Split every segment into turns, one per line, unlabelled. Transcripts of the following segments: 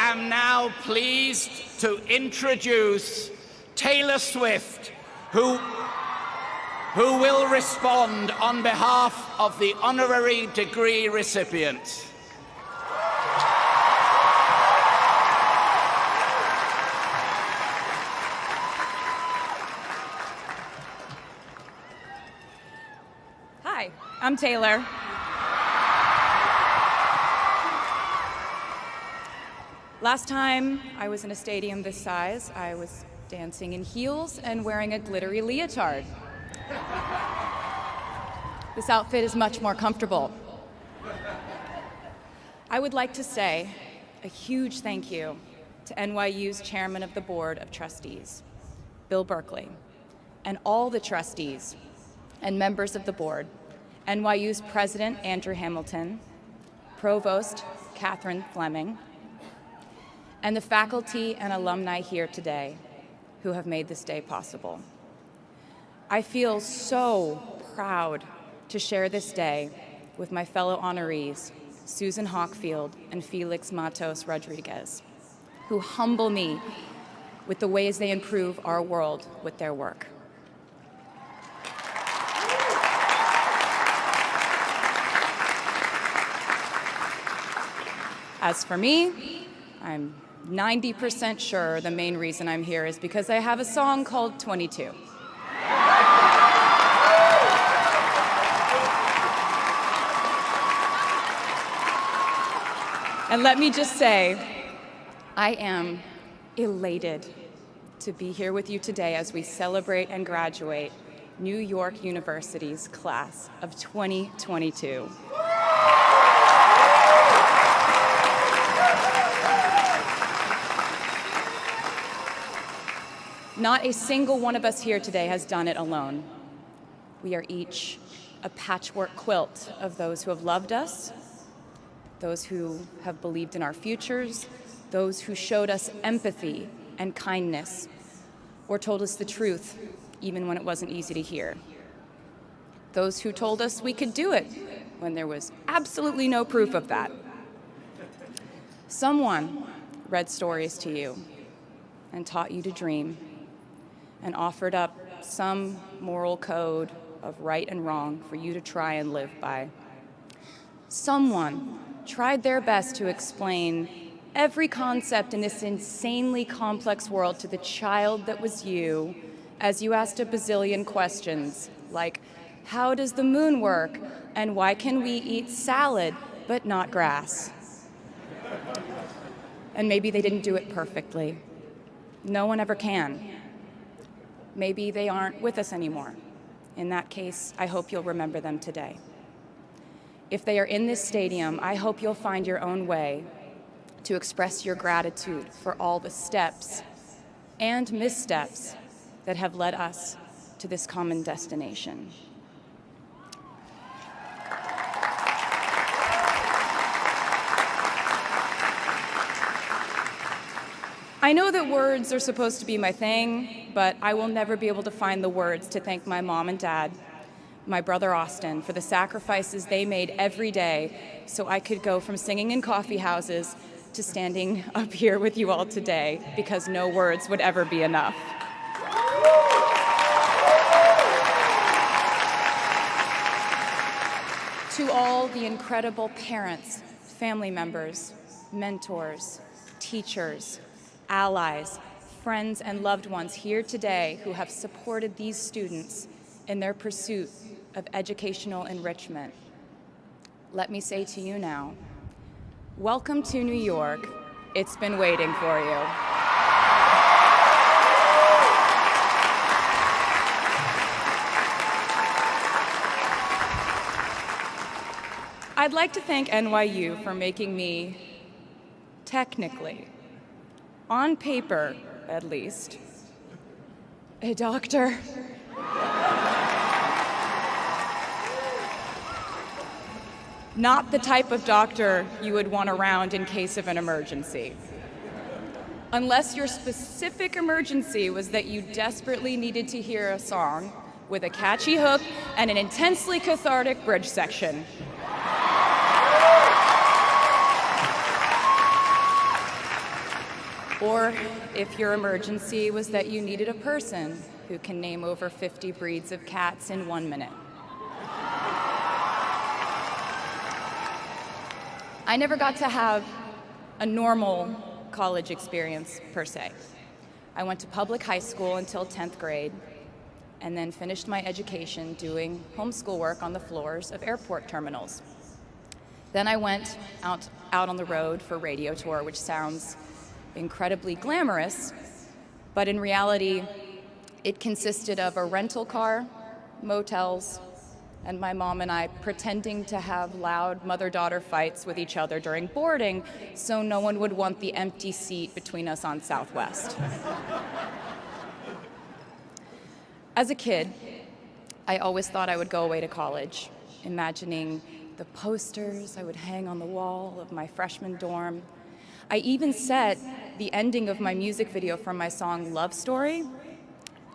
am now pleased to introduce Taylor Swift, who will respond on behalf of the honorary degree recipients.
Hi, I'm Taylor. Last time I was in a stadium this size, I was dancing in heels and wearing a glittery leotard. This outfit is much more comfortable. I would like to say a huge thank you to NYU's Chairman of the Board of Trustees, Bill Berkeley, and all the trustees and members of the board, NYU's President Andrew Hamilton, Provost Catherine Fleming, and the faculty and alumni here today who have made this day possible. I feel so proud to share this day with my fellow honorees, Susan Hockfield and Felix Matos Rodriguez, who humble me with the ways they improve our world with their work. As for me, I'm 90% sure the main reason I'm here is because I have a song called 22. And let me just say, I am elated to be here with you today as we celebrate and graduate New York University's class of 2022. Not a single one of us here today has done it alone. We are each a patchwork quilt of those who have loved us, those who have believed in our futures, those who showed us empathy and kindness, or told us the truth, even when it wasn't easy to hear. Those who told us we could do it when there was absolutely no proof of that. Someone read stories to you and taught you to dream, and offered up some moral code of right and wrong for you to try and live by. Someone tried their best to explain every concept in this insanely complex world to the child that was you as you asked a bazillion questions, like, how does the moon work? And why can we eat salad but not grass? And maybe they didn't do it perfectly. No one ever can. Maybe they aren't with us anymore. In that case, I hope you'll remember them today. If they are in this stadium, I hope you'll find your own way to express your gratitude for all the steps and missteps that have led us to this common destination. I know that words are supposed to be my thing, but I will never be able to find the words to thank my mom and dad, my brother Austin, for the sacrifices they made every day so I could go from singing in coffee houses to standing up here with you all today, because no words would ever be enough. To all the incredible parents, family members, mentors, teachers, allies, friends, and loved ones here today who have supported these students in their pursuit of educational enrichment, let me say to you now, welcome to New York. It's been waiting for you. I'd like to thank NYU for making me, technically, on paper at least, a doctor. Not the type of doctor you would want around in case of an emergency. Unless your specific emergency was that you desperately needed to hear a song with a catchy hook and an intensely cathartic bridge section. Or if your emergency was that you needed a person who can name over 50 breeds of cats in 1 minute. I never got to have a normal college experience, per se. I went to public high school until 10th grade, and then finished my education doing homeschool work on the floors of airport terminals. Then I went out on the road for radio tour, which sounds incredibly glamorous, but in reality, it consisted of a rental car, motels, and my mom and I pretending to have loud mother-daughter fights with each other during boarding so no one would want the empty seat between us on Southwest. As a kid, I always thought I would go away to college, imagining the posters I would hang on the wall of my freshman dorm. I even set the ending of my music video for my song Love Story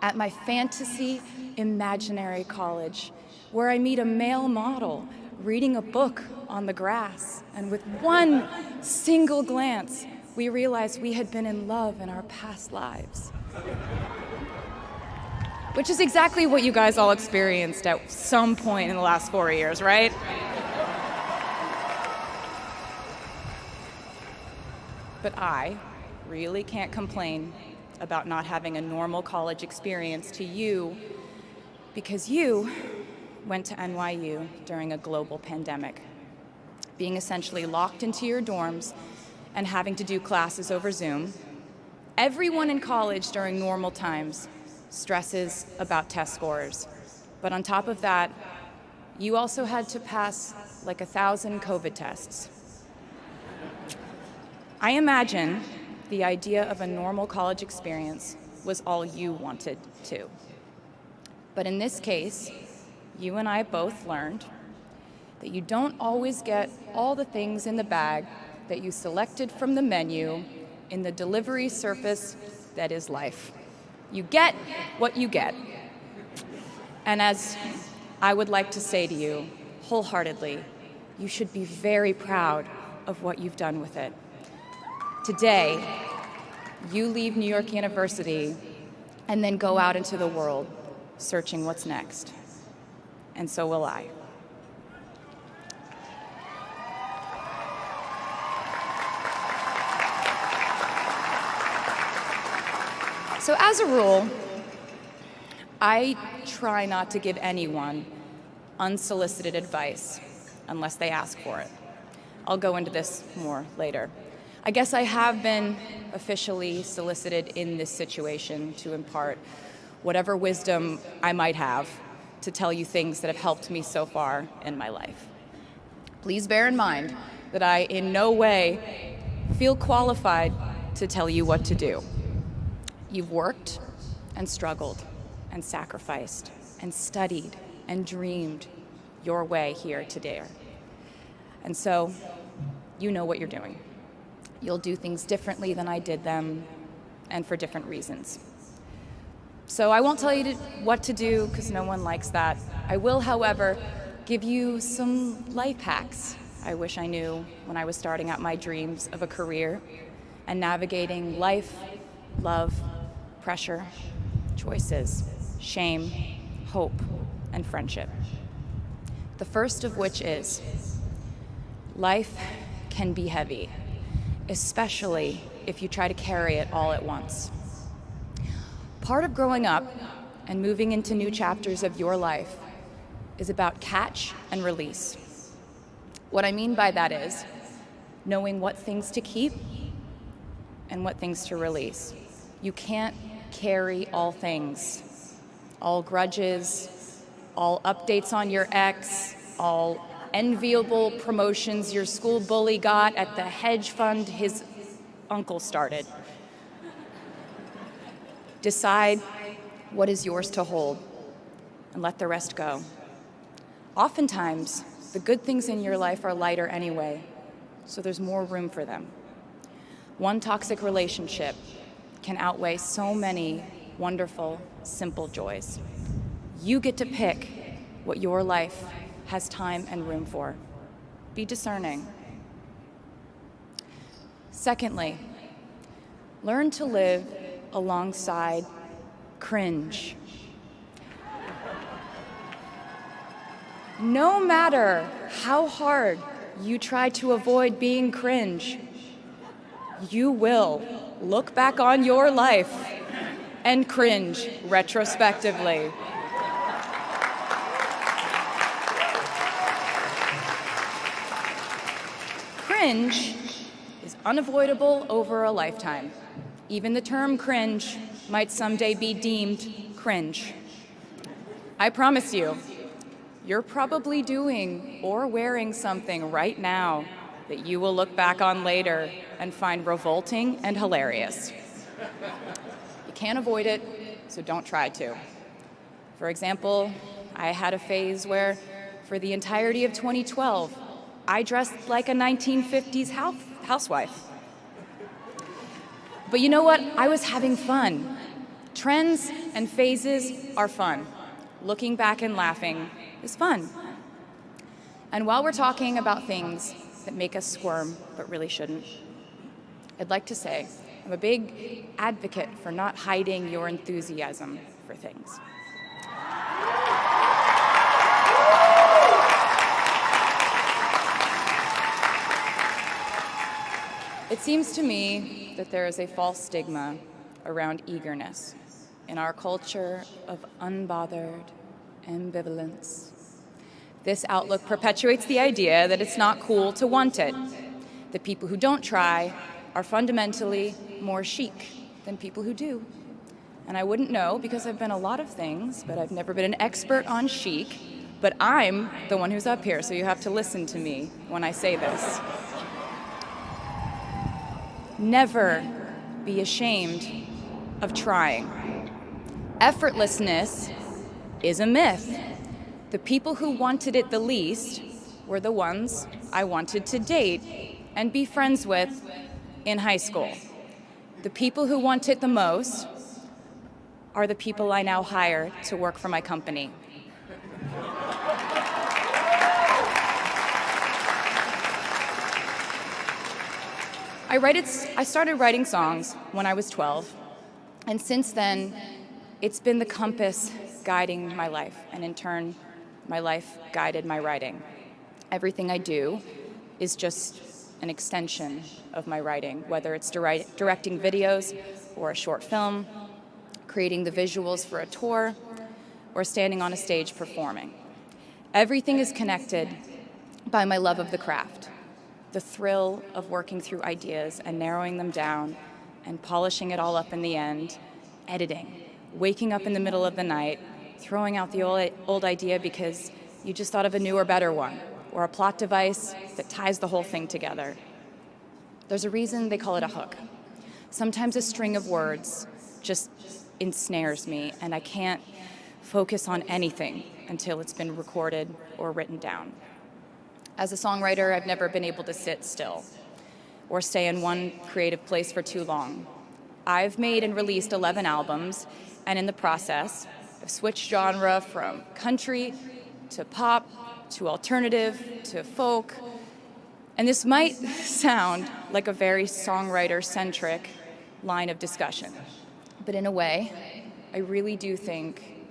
at my fantasy imaginary college, where I meet a male model reading a book on the grass, and with one single glance, we realized we had been in love in our past lives. Which is exactly what you guys all experienced at some point in the last 4 years, right? But I really can't complain about not having a normal college experience to you, because you went to NYU during a global pandemic, being essentially locked into your dorms and having to do classes over Zoom. Everyone in college during normal times stresses about test scores. But on top of that, you also had to pass like 1,000 COVID tests. I imagine the idea of a normal college experience was all you wanted too. But in this case, you and I both learned that you don't always get all the things in the bag that you selected from the menu in the delivery service that is life. You get what you get. And as I would like to say to you wholeheartedly, you should be very proud of what you've done with it. Today, you leave New York University and then go out into the world searching what's next. And so will I. So as a rule, I try not to give anyone unsolicited advice unless they ask for it. I'll go into this more later. I guess I have been officially solicited in this situation to impart whatever wisdom I might have to tell you things that have helped me so far in my life. Please bear in mind that I in no way feel qualified to tell you what to do. You've worked and struggled and sacrificed and studied and dreamed your way here today. And so you know what you're doing. You'll do things differently than I did them, and for different reasons. So I won't tell you what to do, because no one likes that. I will, however, give you some life hacks I wish I knew when I was starting out my dreams of a career and navigating life, love, pressure, choices, shame, hope, and friendship. The first of which is, life can be heavy, especially if you try to carry it all at once. Part of growing up and moving into new chapters of your life is about catch and release. What I mean by that is knowing what things to keep and what things to release. You can't carry all things, all grudges, all updates on your ex, all enviable promotions your school bully got at the hedge fund his uncle started. Decide what is yours to hold and let the rest go. Oftentimes, the good things in your life are lighter anyway, so there's more room for them. One toxic relationship can outweigh so many wonderful, simple joys. You get to pick what your life has time and room for. Be discerning. Secondly, Learn to live alongside cringe. No matter how hard you try to avoid being cringe, you will look back on your life and cringe retrospectively. Cringe is unavoidable over a lifetime. Even the term cringe might someday be deemed cringe. I promise you, you're probably doing or wearing something right now that you will look back on later and find revolting and hilarious. You can't avoid it, so don't try to. For example, I had a phase where, for the entirety of 2012, I dressed like a 1950s housewife. But you know what? I was having fun. Trends and phases are fun. Looking back and laughing is fun. And while we're talking about things that make us squirm but really shouldn't, I'd like to say I'm a big advocate for not hiding your enthusiasm for things. It seems to me that there is a false stigma around eagerness in our culture of unbothered ambivalence. This outlook perpetuates the idea that it's not cool to want it, that people who don't try are fundamentally more chic than people who do. And I wouldn't know because I've been a lot of things, but I've never been an expert on chic, but I'm the one who's up here, so you have to listen to me when I say this. Never be ashamed of trying. Effortlessness is a myth. The people who wanted it the least were the ones I wanted to date and be friends with in high school. The people who want it the most are the people I now hire to work for my company. I started writing songs when I was 12, and since then, it's been the compass guiding my life, and in turn, my life guided my writing. Everything I do is just an extension of my writing, whether it's directing videos or a short film, creating the visuals for a tour, or standing on a stage performing. Everything is connected by my love of the craft, the thrill of working through ideas and narrowing them down and polishing it all up in the end, editing, waking up in the middle of the night, throwing out the old idea because you just thought of a newer, better one, or a plot device that ties the whole thing together. There's a reason they call it a hook. Sometimes a string of words just ensnares me, and I can't focus on anything until it's been recorded or written down. As a songwriter, I've never been able to sit still or stay in one creative place for too long. I've made and released 11 albums, and in the process, I've switched genre from country to pop to alternative to folk. And this might sound like a very songwriter-centric line of discussion, but in a way, I really do think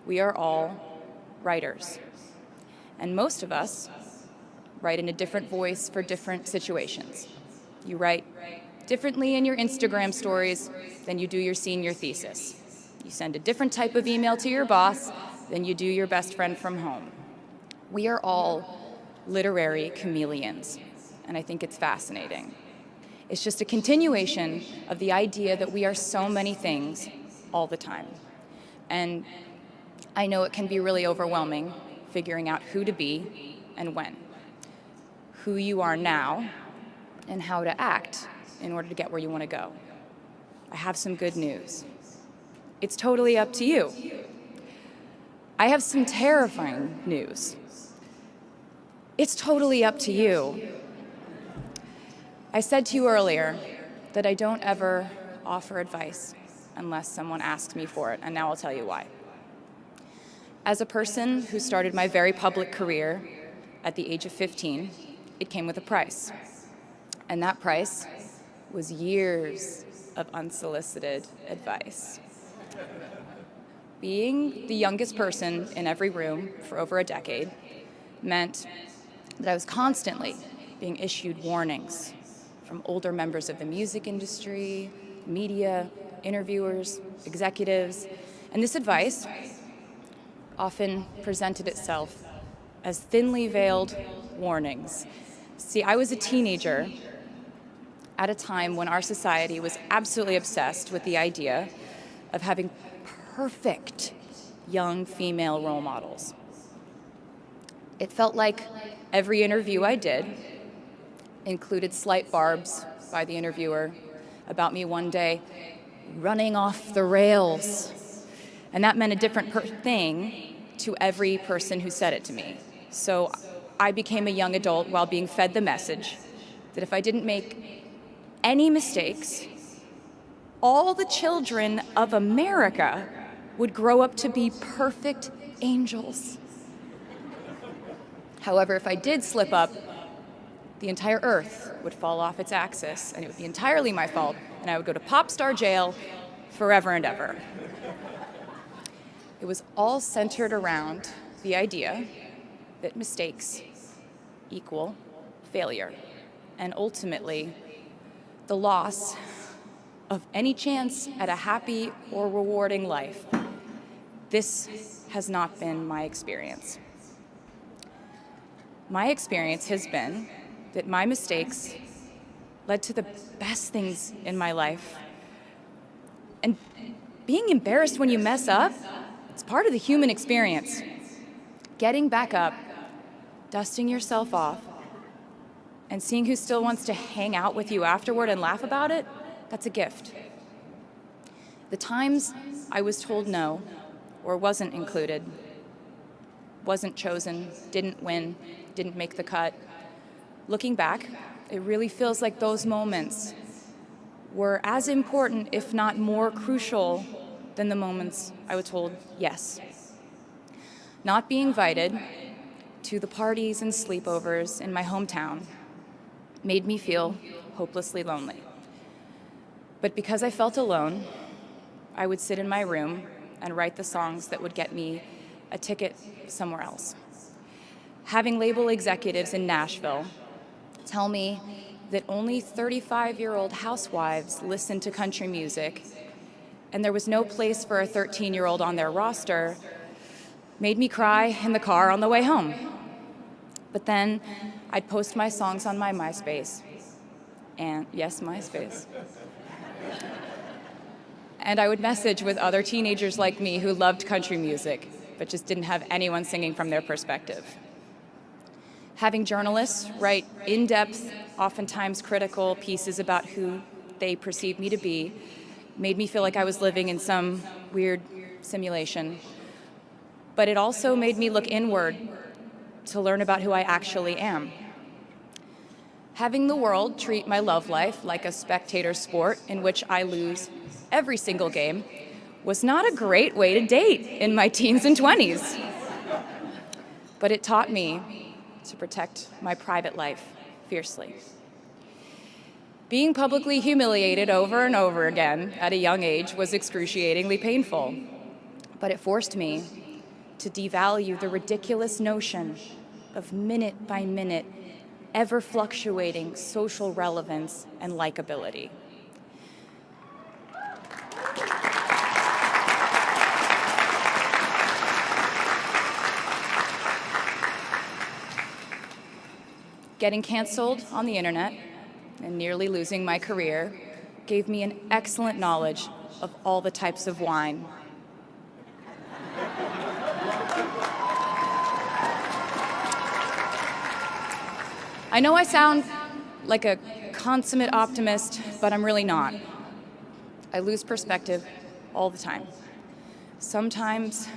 we are all writers. And most of us write in a different voice for different situations. You write differently in your Instagram stories than you do your senior thesis. You send a different type of email to your boss than you do your best friend from home. We are all literary chameleons, and I think it's fascinating. It's just a continuation of the idea that we are so many things all the time. And I know it can be really overwhelming figuring out who to be and when, who you are now, and how to act in order to get where you want to go. I have some good news. It's totally up to you. I have some terrifying news. It's totally up to you. I said to you earlier that I don't ever offer advice unless someone asks me for it, and now I'll tell you why. As a person who started my very public career at the age of 15, it came with a price. And that price was years of unsolicited advice. Being the youngest person in every room for over a decade meant that I was constantly being issued warnings from older members of the music industry, media, interviewers, executives, and this advice often presented itself as thinly veiled warnings. See, I was a teenager at a time when our society was absolutely obsessed with the idea of having perfect young female role models. It felt like every interview I did included slight barbs by the interviewer about me one day running off the rails. And that meant a different thing to every person who said it to me. So I became a young adult while being fed the message that if I didn't make any mistakes, all the children of America would grow up to be perfect angels. However, if I did slip up, the entire earth would fall off its axis, and it would be entirely my fault, and I would go to pop star jail forever and ever. It was all centered around the idea that mistakes equal failure, and ultimately, the loss of any chance at a happy or rewarding life. This has not been my experience. My experience has been that my mistakes led to the best things in my life. And being embarrassed when you mess up, it's part of the human experience. Getting back up, dusting yourself off, and seeing who still wants to hang out with you afterward and laugh about it, that's a gift. The times I was told no, or wasn't included, wasn't chosen, didn't win, didn't make the cut, looking back, it really feels like those moments were as important, if not more crucial, than the moments I was told yes. Not being invited to the parties and sleepovers in my hometown made me feel hopelessly lonely. But because I felt alone, I would sit in my room and write the songs that would get me a ticket somewhere else. Having label executives in Nashville tell me that only 35-year-old housewives listen to country music, and there was no place for a 13-year-old on their roster, made me cry in the car on the way home. But then I'd post my songs on my MySpace, and yes, MySpace. And I would message with other teenagers like me who loved country music, but just didn't have anyone singing from their perspective. Having journalists write in-depth, oftentimes critical pieces about who they perceived me to be made me feel like I was living in some weird simulation. But it also made me look inward to learn about who I actually am. Having the world treat my love life like a spectator sport in which I lose every single game was not a great way to date in my teens and 20s. But it taught me to protect my private life fiercely. Being publicly humiliated over and over again at a young age was excruciatingly painful, but it forced me to devalue the ridiculous notion of minute-by-minute, ever-fluctuating social relevance and likability. Getting canceled on the internet and nearly losing my career gave me an excellent knowledge of all the types of wine. I know I sound like a consummate optimist, but I'm really not. I lose perspective all the time. Sometimes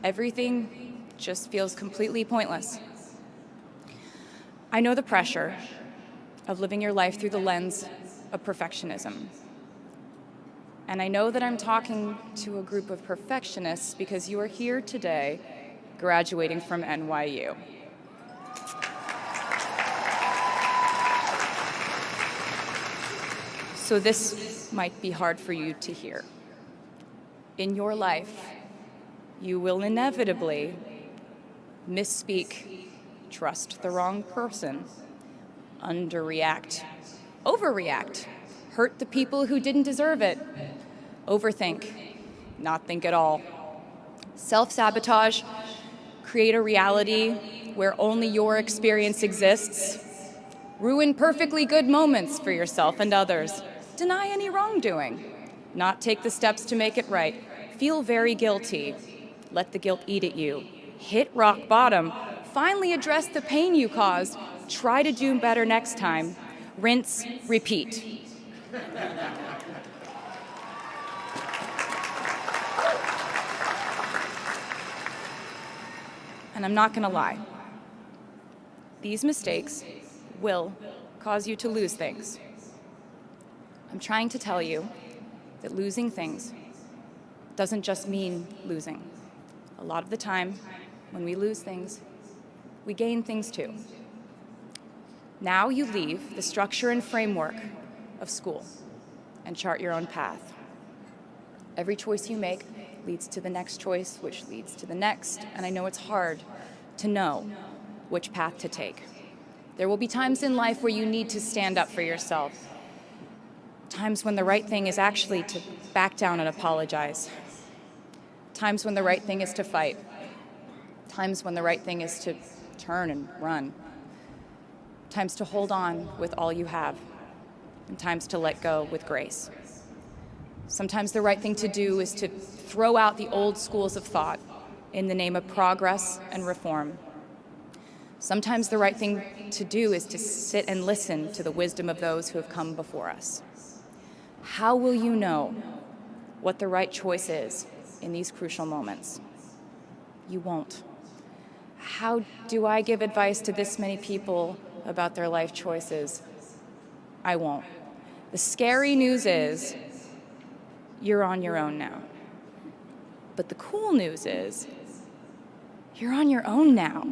everything just feels completely pointless. I know the pressure of living your life through the lens of perfectionism. And I know that I'm talking to a group of perfectionists because you are here today graduating from NYU. So this might be hard for you to hear. In your life, you will inevitably misspeak, trust the wrong person, underreact, overreact, hurt the people who didn't deserve it, overthink, not think at all, self-sabotage, create a reality where only your experience exists, ruin perfectly good moments for yourself and others, deny any wrongdoing, not take the steps to make it right, feel very guilty, let the guilt eat at you, hit rock bottom, finally address the pain you caused, try to do better next time, rinse, repeat. And I'm not going to lie. These mistakes will cause you to lose things. I'm trying to tell you that losing things doesn't just mean losing. A lot of the time, when we lose things, we gain things too. Now you leave the structure and framework of school and chart your own path. Every choice you make leads to the next choice, which leads to the next, and I know it's hard to know which path to take. There will be times in life where you need to stand up for yourself, times when the right thing is actually to back down and apologize, times when the right thing is to fight, times when the right thing is to turn and run, times to hold on with all you have, and times to let go with grace. Sometimes the right thing to do is to throw out the old schools of thought in the name of progress and reform. Sometimes the right thing to do is to sit and listen to the wisdom of those who have come before us. How will you know what the right choice is in these crucial moments? You won't. How do I give advice to this many people about their life choices? I won't. The scary news is you're on your own now. But the cool news is you're on your own now.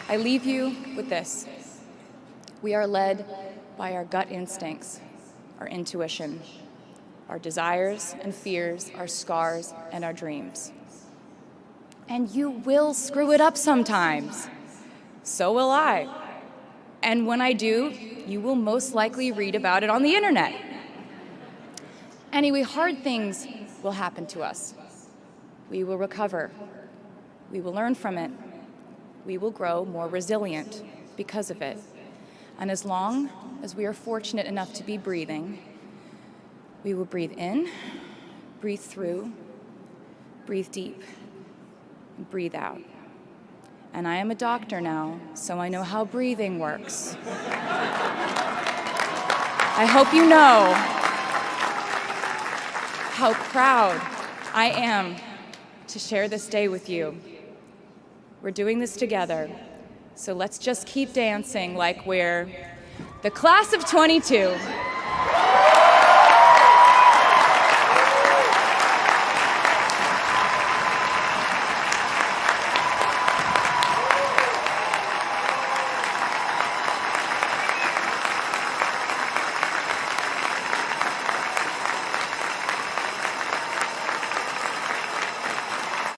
I leave you with this. We are led by our gut instincts, our intuition, our desires and fears, our scars and our dreams. And you will screw it up sometimes. So will I. And when I do, you will most likely read about it on the internet. Anyway, hard things will happen to us. We will recover. We will learn from it. We will grow more resilient because of it. And as long as we are fortunate enough to be breathing, we will breathe in, breathe through, breathe deep, and breathe out. And I am a doctor now, so I know how breathing works. I hope you know how proud I am to share this day with you. We're doing this together, so let's just keep dancing like we're the class of 22.